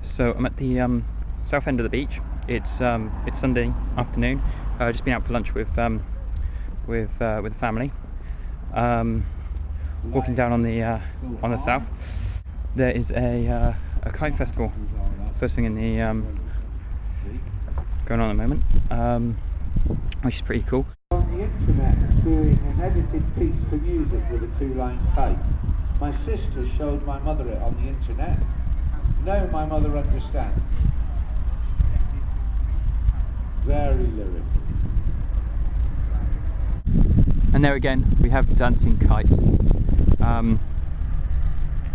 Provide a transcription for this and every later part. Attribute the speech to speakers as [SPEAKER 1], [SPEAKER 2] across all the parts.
[SPEAKER 1] So I'm at the south end of the beach. It's Sunday afternoon. Just been out for lunch with the family. Walking down on the south, there is a kite festival. First thing in the going on at the moment, which is pretty cool.
[SPEAKER 2] On the internet, doing an edited piece for music with a 2-line kite. My sister showed my mother it on the internet. Now my mother understands. Very lyrical.
[SPEAKER 1] And there again, we have dancing kites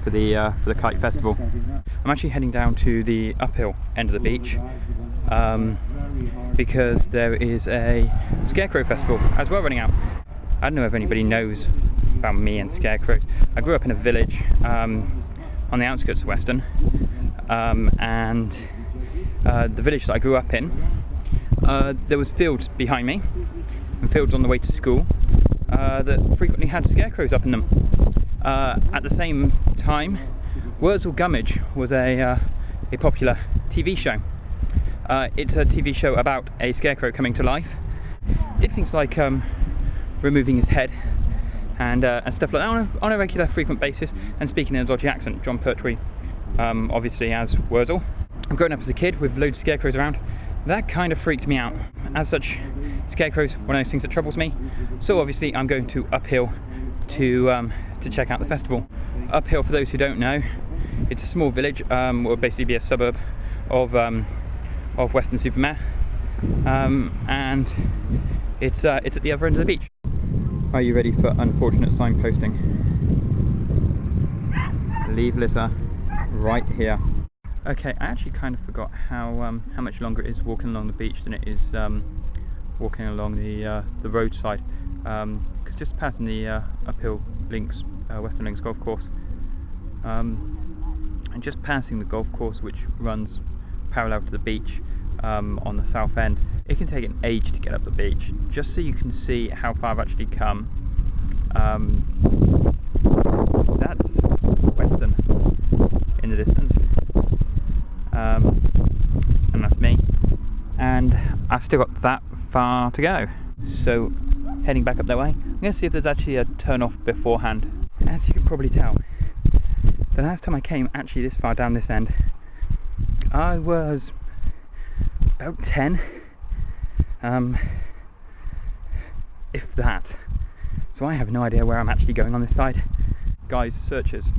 [SPEAKER 1] for the kite festival. I'm actually heading down to the uphill end of the beach because there is a scarecrow festival as well running out. I don't know if anybody knows about me and scarecrows. I grew up in a village on the outskirts of Weston, and the village that I grew up in, there was fields behind me and fields on the way to school that frequently had scarecrows up in them. At the same time, Wurzel Gummidge was a popular TV show. It's a TV show about a scarecrow coming to life. Did things like removing his head and stuff like that on a regular, frequent basis, and speaking in a dodgy accent. John Pertwee, obviously as Wurzel. I've grown up as a kid with loads of scarecrows around. That kind of freaked me out. As such, scarecrows, one of those things that troubles me. So obviously I'm going to Uphill to check out the festival. Uphill, for those who don't know, it's a small village, will basically be a suburb of Weston-super-Mare, and it's at the other end of the beach. Are you ready for unfortunate signposting? Leave litter right here. Okay, I actually kind of forgot how much longer it is walking along the beach than it is walking along the roadside. Because just passing the uphill links, Western Links golf course, and just passing the golf course, which runs parallel to the beach on the south end, it can take an age to get up the beach. Just so you can see how far I've actually come. That's Weston in the distance. And that's me, and I've still got that far to go. So heading back up that way, I'm going to see if there's actually a turn off beforehand. As you can probably tell, the last time I came actually this far down this end, I was about 10, if that. So I have no idea where I'm actually going on this side. Guys, searches.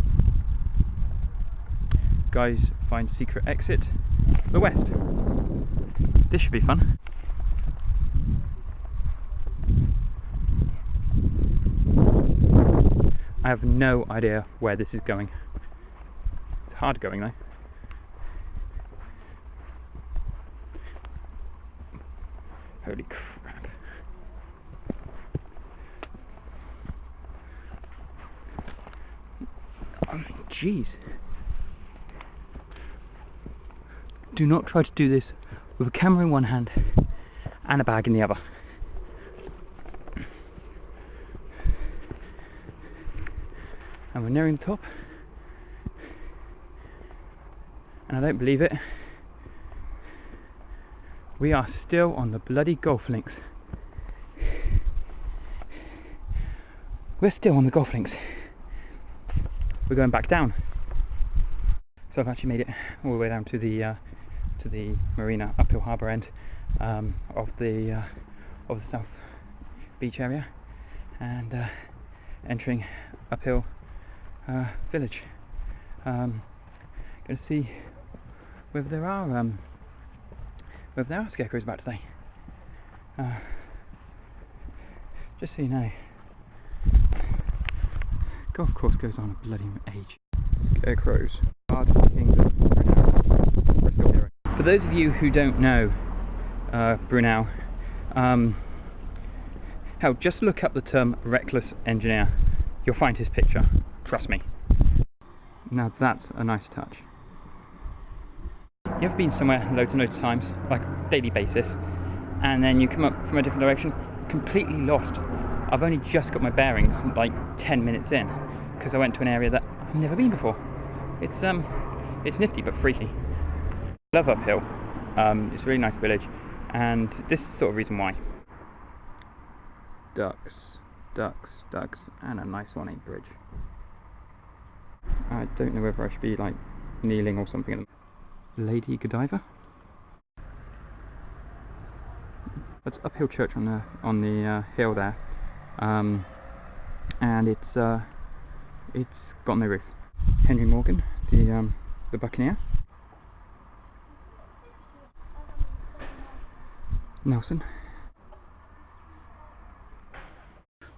[SPEAKER 1] Guys find secret exit to the west. This should be fun. I have no idea where this is going. It's hard going though. Holy crap. Jeez. Do not try to do this with a camera in one hand and a bag in the other. And we're nearing the top. And I don't believe it. We are still on the bloody golf links. We're still on the golf links. We're going back down. So I've actually made it all the way down to the marina uphill harbour end of the south beach area, and entering uphill village. Going to see whether there are scarecrows about today. Just so you know, golf course goes on a bloody age. Scarecrows. For those of you who don't know Brunel, hell, just look up the term reckless engineer. You'll find his picture. Trust me. Now that's a nice touch. You ever been somewhere loads and loads of times, like daily basis, and then you come up from a different direction, completely lost? I've only just got my bearings like 10 minutes in, because I went to an area that I've never been before. It's nifty but freaky. Love uphill. It's a really nice village, and this is the sort of reason why. Ducks, ducks, ducks, and a nice ornate bridge. I don't know whether I should be like kneeling or something. Lady Godiva. That's uphill church on the hill there, and it's got no roof. Henry Morgan, the Buccaneer. Nelson.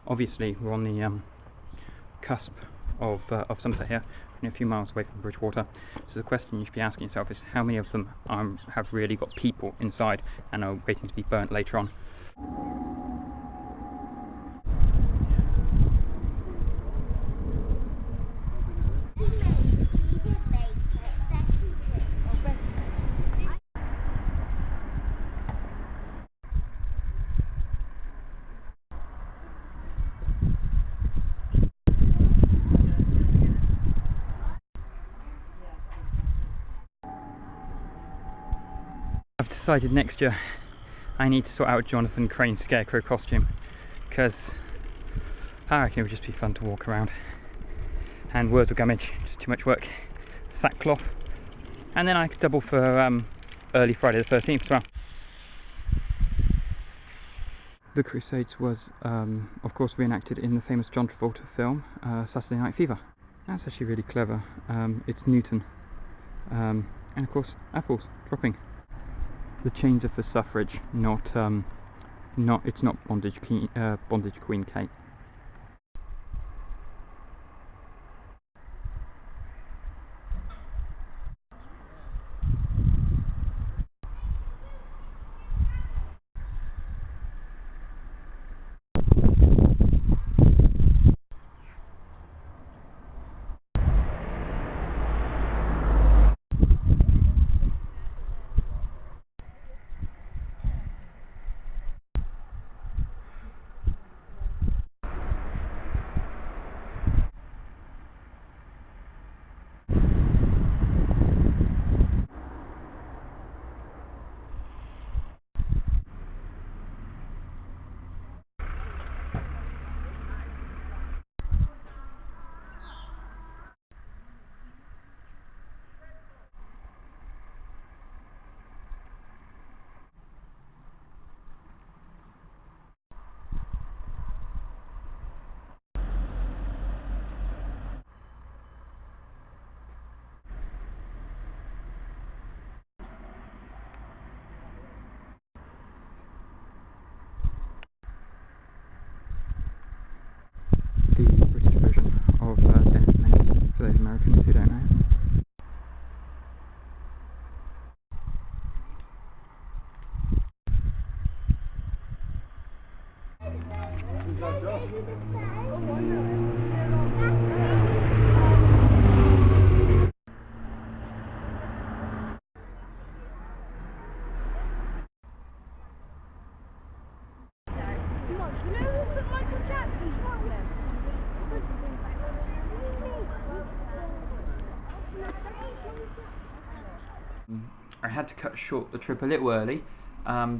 [SPEAKER 1] Obviously, we're on the cusp of Somerset here, only a few miles away from Bridgewater. So the question you should be asking yourself is how many of them have really got people inside and are waiting to be burnt later on. I've decided next year I need to sort out Jonathan Crane's Scarecrow costume, because I reckon it would just be fun to walk around. And words of gummage, just too much work. Sackcloth, and then I could double for early Friday the 13th as well. The Crusades was, of course, reenacted in the famous John Travolta film, Saturday Night Fever. That's actually really clever. It's Newton, and of course, apples dropping. The chains are for suffrage, it's not bondage Queen Kate. The British version of Dennis the Menace, for those Americans who don't know. I had to cut short the trip a little early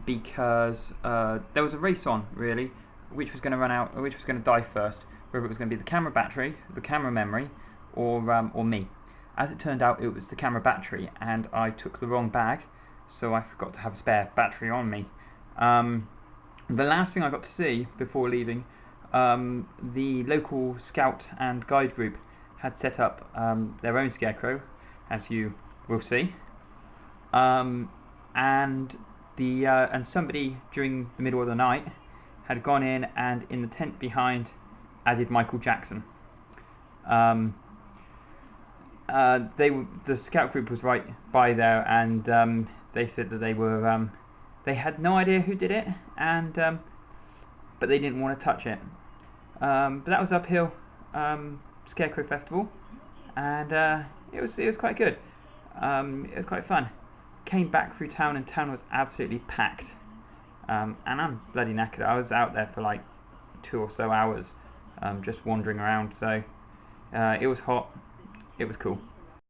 [SPEAKER 1] because there was a race on, really, which was going to run out, which was going to die first, whether it was going to be the camera battery, the camera memory, or me. As it turned out, it was the camera battery, and I took the wrong bag, so I forgot to have a spare battery on me. The last thing I got to see before leaving, the local scout and guide group had set up their own scarecrow, as you will see. And somebody during the middle of the night had gone in and in the tent behind added Michael Jackson. The scout group was right by there, and they said that they had no idea who did it, and but they didn't want to touch it. But that was uphill Scarecrow Festival, and it was quite good. It was quite fun. Came back through town, and town was absolutely packed. And I'm bloody knackered. I was out there for like 2 or so hours, just wandering around. So it was hot. It was cool.